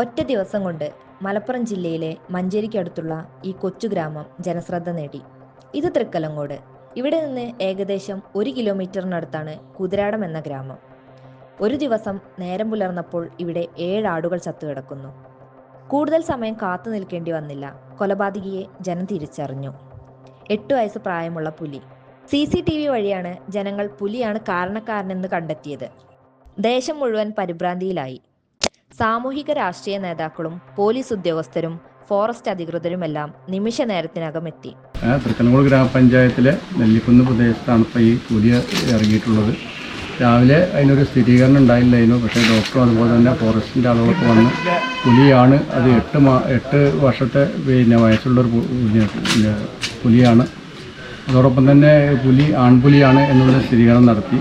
ഒറ്റ ദിവസം കൊണ്ട് മലപ്പുറം ജില്ലയിലെ മഞ്ചേരിക്കടുത്തുള്ള ഈ കൊച്ചു ഗ്രാമം ജനശ്രദ്ധ നേടി. ഇത് തൃക്കലങ്കോട്. ഇവിടെ നിന്ന് ഏകദേശം 1 കിലോമീറ്ററിനടുത്താണ് കുതിരാടം എന്ന ഗ്രാമം. ഒരു ദിവസം നേരം പുലർന്നപ്പോൾ ഇവിടെ 7 ആടുകൾ ചത്തുകിടക്കുന്നു. കൂടുതൽ സമയം കാത്തു നിൽക്കേണ്ടി വന്നില്ല. കൊലപാതകിയെ ജനം തിരിച്ചറിഞ്ഞു. 8 വയസ്സ് പ്രായമുള്ള പുലി. CCTV വഴിയാണ് ജനങ്ങൾ പുലിയാണ് കാരണക്കാരനെന്ന് കണ്ടെത്തിയത്. ദേശം മുഴുവൻ പരിഭ്രാന്തിയിലായി. സാമൂഹിക രാഷ്ട്രീയ നേതാക്കളും പോലീസ് ഉദ്യോഗസ്ഥരും ഫോറസ്റ്റ് അധികൃതരുമെല്ലാം നിമിഷ നേരത്തിനകം എത്തി. തൃക്കലങ്കോട് ഗ്രാമപഞ്ചായത്തിലെ നെല്ലിക്കുന്ന് പ്രദേശത്താണ് ഇപ്പോൾ ഈ പുലി ഇറങ്ങിയിട്ടുള്ളത്. രാവിലെ അതിനൊരു സ്ഥിരീകരണം ഉണ്ടായില്ലായിരുന്നു. പക്ഷേ ഡോക്ടറും അതുപോലെ തന്നെ ഫോറസ്റ്റിൻ്റെ ആളുകളൊക്കെ വന്ന് പുലിയാണ്, അത് 8 വർഷത്തെ വയസ്സുള്ളൊരു പുലിയാണ്. അതോടൊപ്പം തന്നെ ആൺപുലിയാണ് എന്നുള്ള സ്ഥിരീകരണം നടത്തി.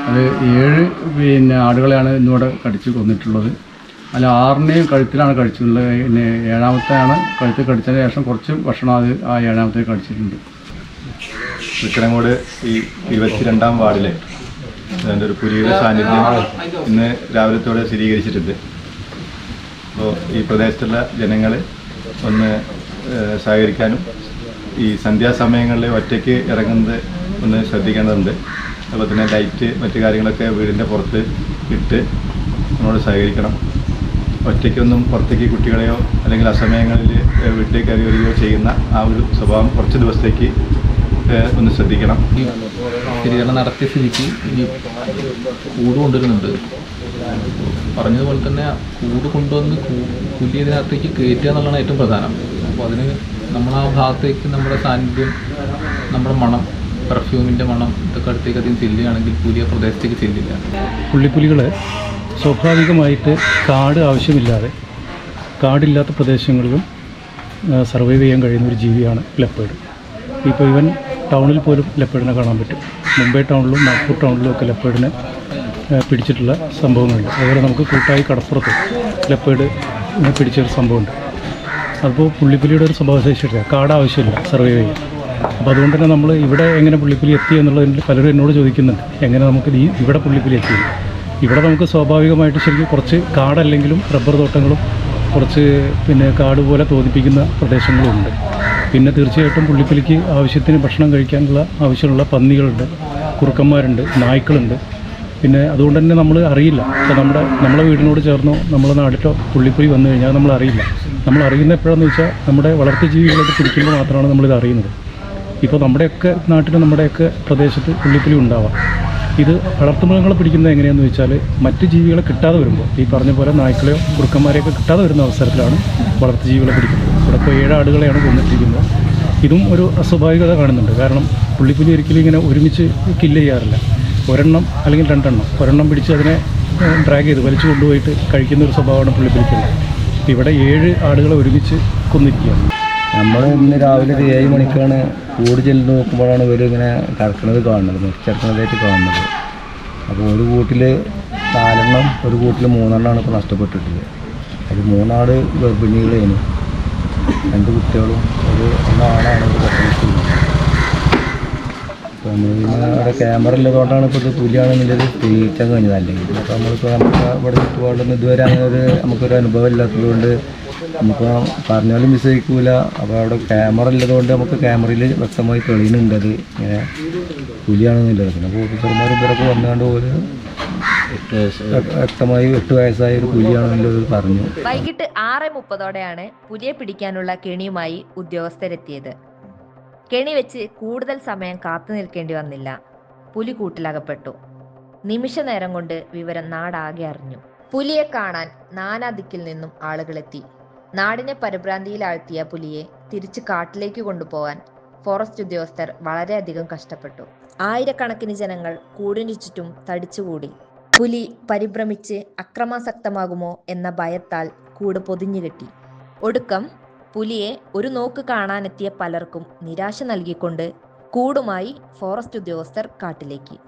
അത് 7 ആടുകളെയാണ് ഇന്നിവിടെ കടിച്ച് കൊന്നിട്ടുള്ളത്. അതിൽ 6നെയും കഴുത്തിലാണ് കടിച്ചിട്ടുള്ളത്. പിന്നെ 7ാമത്തെയാണ് കഴുത്തിൽ കടിച്ചതിന് ശേഷം കുറച്ച് ഭക്ഷണം ആ 7ാമത്തെ കടിച്ചിട്ടുണ്ട്. തൃക്കലങ്കോട് ഈ 22-ാം വാർഡിലെ അതിൻ്റെ ഒരു പുലിയുടെ സാന്നിധ്യം ഇന്ന് രാവിലത്തോടെ സ്ഥിരീകരിച്ചിട്ടുണ്ട്. അപ്പോൾ ഈ പ്രദേശത്തുള്ള ജനങ്ങൾ ഒന്ന് സഹകരിക്കാനും ഈ സന്ധ്യാസമയങ്ങളിൽ ഒറ്റയ്ക്ക് ഇറങ്ങുന്നത് ഒന്ന് ശ്രദ്ധിക്കേണ്ടതുണ്ട്. അതുപോലെ തന്നെ ലൈറ്റ് മറ്റു കാര്യങ്ങളൊക്കെ വീടിൻ്റെ പുറത്ത് ഇട്ട് നമ്മളോട് സഹകരിക്കണം. ഒറ്റയ്ക്കൊന്നും പുറത്തേക്ക് കുട്ടികളെയോ അല്ലെങ്കിൽ അസമയങ്ങളിൽ വീട്ടിലേക്ക് കയറി വരികയോ ചെയ്യുന്ന ആ ഒരു സ്വഭാവം കുറച്ച് ദിവസത്തേക്ക് ഒന്ന് ശ്രദ്ധിക്കണം. ഈ സ്ഥിരീകരണം നടത്തിയ സ്ഥിതിക്ക് ഈ കൂട് കൊണ്ടുവരുന്നുണ്ട്. പറഞ്ഞതുപോലെ തന്നെ കൂട് കൊണ്ടുവന്ന് പുലി ഇതിനകത്തേക്ക് കയറ്റുക എന്നുള്ളതാണ് ഏറ്റവും പ്രധാനം. അപ്പോൾ അതിന് നമ്മൾ ആ ഭാഗത്തേക്ക് നമ്മുടെ സാന്നിധ്യം, നമ്മുടെ മണം, പെർഫ്യൂമിൻ്റെ മണം ഇതൊക്കെ അടുത്തേക്ക് അധികം ചെല്ലുകയാണെങ്കിൽ പുലിയ പ്രദേശത്തേക്ക് ചെല്ലില്ല. പുള്ളിപ്പുലികൾ സ്വാഭാവികമായിട്ട് കാട് ആവശ്യമില്ലാതെ കാടില്ലാത്ത പ്രദേശങ്ങളിലും സർവൈവ് ചെയ്യാൻ കഴിയുന്ന ഒരു ജീവിയാണ് ലെപ്പേർഡ്. ഇപ്പോൾ ഇവൻ ടൗണിൽ പോലും ലെപ്പേർഡിനെ കാണാൻ പറ്റും. മുംബൈ ടൗണിലും നാഗ്പൂർ ടൗണിലും ഒക്കെ ലെപ്പേർഡിനെ പിടിച്ചിട്ടുള്ള സംഭവങ്ങളുണ്ട്. അതുപോലെ നമുക്ക് കൂട്ടായി കടപ്പുറത്ത് ലെപ്പേർഡ് പിടിച്ചൊരു സംഭവമുണ്ട്. അപ്പോൾ പുള്ളിപ്പുലിയുടെ ഒരു സ്വഭാവശേഷിയില്ല, കാട് ആവശ്യമില്ല സർവൈവ് ചെയ്യാൻ. അപ്പോൾ അതുകൊണ്ട് തന്നെ നമ്മൾ ഇവിടെ എങ്ങനെ പുള്ളിപ്പുലി എത്തി എന്നുള്ളതിൽ പലരും എന്നോട് ചോദിക്കുന്നുണ്ട്, എങ്ങനെ നമുക്ക് ഇവിടെ പുള്ളിപ്പുലി എത്തി. ഇവിടെ നമുക്ക് സ്വാഭാവികമായിട്ട് ശരിക്കും കുറച്ച് കാടല്ലെങ്കിലും റബ്ബർ തോട്ടങ്ങളും കുറച്ച് കാട് പോലെ തോന്നിപ്പിക്കുന്ന പ്രദേശങ്ങളുമുണ്ട്. പിന്നെ തീർച്ചയായിട്ടും പുള്ളിപ്പുലിക്ക് ആവശ്യത്തിന് ഭക്ഷണം കഴിക്കാനുള്ള ആവശ്യമുള്ള പന്നികളുണ്ട്, കുറുക്കന്മാരുണ്ട്, നായ്ക്കളുണ്ട്. പിന്നെ അതുകൊണ്ട് തന്നെ നമ്മൾ അറിയില്ല. ഇപ്പോൾ നമ്മളെ വീടിനോട് ചേർന്നോ നമ്മളെ നാട്ടിലോ പുള്ളിപ്പുലി വന്നു കഴിഞ്ഞാൽ നമ്മൾ അറിയില്ല. നമ്മൾ അറിയുന്ന എപ്പോഴാണെന്ന് വെച്ചാൽ നമ്മുടെ വളർത്തുജീവികളൊക്കെ പിടിക്കുമ്പോൾ മാത്രമാണ് നമ്മളിത് അറിയുന്നത്. ഇപ്പോൾ നമ്മുടെയൊക്കെ നാട്ടിൽ നമ്മുടെയൊക്കെ പ്രദേശത്ത് പുള്ളിപ്പുലി ഉണ്ടാവാം. ഇത് വളർത്തുമൃഗങ്ങളെ പിടിക്കുന്നത് എങ്ങനെയാണെന്ന് വെച്ചാൽ മറ്റ് ജീവികളെ കിട്ടാതെ വരുമ്പോൾ, ഈ പറഞ്ഞ പോലെ നായ്ക്കളെയോ കുറുക്കന്മാരെയൊക്കെ കിട്ടാതെ വരുന്ന അവസരത്തിലാണ് വളർത്തുജീവികളെ പിടിക്കുന്നത്. ഇവിടെ ഇപ്പോൾ 7 ആടുകളെയാണ് കൊന്നിട്ടിരിക്കുന്നത്. ഇതും ഒരു അസ്വാഭാവികത കാണുന്നുണ്ട്. കാരണം പുള്ളിപ്പുലി ഒരിക്കലും ഇങ്ങനെ ഒരുമിച്ച് കില്ല് ചെയ്യാറില്ല. ഒരെണ്ണം അല്ലെങ്കിൽ 2 എണ്ണം, ഒരെണ്ണം പിടിച്ച് അതിനെ ഡ്രാഗ് ചെയ്ത് വലിച്ചു കൊണ്ടുപോയിട്ട് കഴിക്കുന്ന ഒരു സ്വഭാവമാണ് പുള്ളിപ്പുലിക്കുള്ളത്. ഇവിടെ 7 ആടുകളെ ഒരുമിച്ച് കൊന്നിരിക്കുകയാണ്. നമ്മൾ ഇന്ന് രാവിലെ ഒരു 7 മണിക്കാണ് കൂട് ചെല്ലുന്ന നോക്കുമ്പോഴാണ് ഇവർ ഇങ്ങനെ കിടക്കുന്നത് കാണുന്നത്, മുറിച്ചെടുക്കുന്നതായിട്ട് കാണുന്നത്. അപ്പോൾ ഒരു കൂട്ടിൽ 4 എണ്ണം, ഒരു കൂട്ടിൽ 3 എണ്ണമാണ് ഇപ്പോൾ നഷ്ടപ്പെട്ടിട്ടുള്ളത്. അത് 3 ആട് ഗർഭിണികളായിരുന്നു, 2 കുട്ടികളും ഒന്നാണാണ് ഇത് പ്രസവിച്ചിരുന്നത്. അപ്പോൾ നമ്മൾ അവിടെ ക്യാമറ ഉള്ളതുകൊണ്ടാണ് ഇപ്പോൾ ഇത് പുലിയാണെന്നുള്ളത് തെളിയിക്കാൻ കഴിഞ്ഞത്. അല്ലെങ്കിൽ അപ്പോൾ നമുക്ക് ഇവിടെ ചുറ്റുപാടൊന്നും ഇതുവരെ അങ്ങനെ നമുക്കൊരു അനുഭവം ഇല്ലാത്തതുകൊണ്ട് നമുക്ക് പറഞ്ഞാലും വിശ്വസിക്കൂല. അപ്പോൾ അവിടെ ക്യാമറ ഉള്ളതുകൊണ്ട് നമുക്ക് ക്യാമറയിൽ വ്യക്തമായി തെളിയുന്നുണ്ട് അത് ഇങ്ങനെ പുലിയാണെന്നുള്ളത്. പിന്നെ ഓഫീസർമാർ ഇവരൊക്കെ വന്നുകൊണ്ട് ഒരു വ്യക്തമായി 8 വയസ്സായ ഒരു പുലിയാണെന്നുള്ളത് പറഞ്ഞു. വൈകിട്ട് 6:30 പുലിയെ പിടിക്കാനുള്ള കെണിയുമായി ഉദ്യോഗസ്ഥരെത്തിയത്. കെണി വെച്ച് കൂടുതൽ സമയം കാത്തു നിൽക്കേണ്ടി വന്നില്ല. പുലി കൂട്ടിലകപ്പെട്ടു. നിമിഷ നേരം കൊണ്ട് വിവരം നാടാകെ അറിഞ്ഞു. പുലിയെ കാണാൻ നാനാദിക്കിൽ നിന്നും ആളുകളെത്തി. നാടിനെ പരിഭ്രാന്തിയിലാഴ്ത്തിയ പുലിയെ തിരിച്ച് കാട്ടിലേക്ക് കൊണ്ടുപോകാൻ ഫോറസ്റ്റ് ഉദ്യോഗസ്ഥർ വളരെയധികം കഷ്ടപ്പെട്ടു. ആയിരക്കണക്കിന് ജനങ്ങൾ കൂടിനു ചുറ്റും തടിച്ചുകൂടി. പുലി പരിഭ്രമിച്ച് അക്രമാസക്തമാകുമോ എന്ന ഭയത്താൽ കൂട് പൊതിഞ്ഞുകെട്ടി. ഒടുക്കം പുലിയെ ഒരു നോക്ക് കാണാനെത്തിയ പലർക്കും നിരാശ നൽകിക്കൊണ്ട് കൂടുമായി ഫോറസ്റ്റ് ഉദ്യോഗസ്ഥർ കാട്ടിലേക്ക്.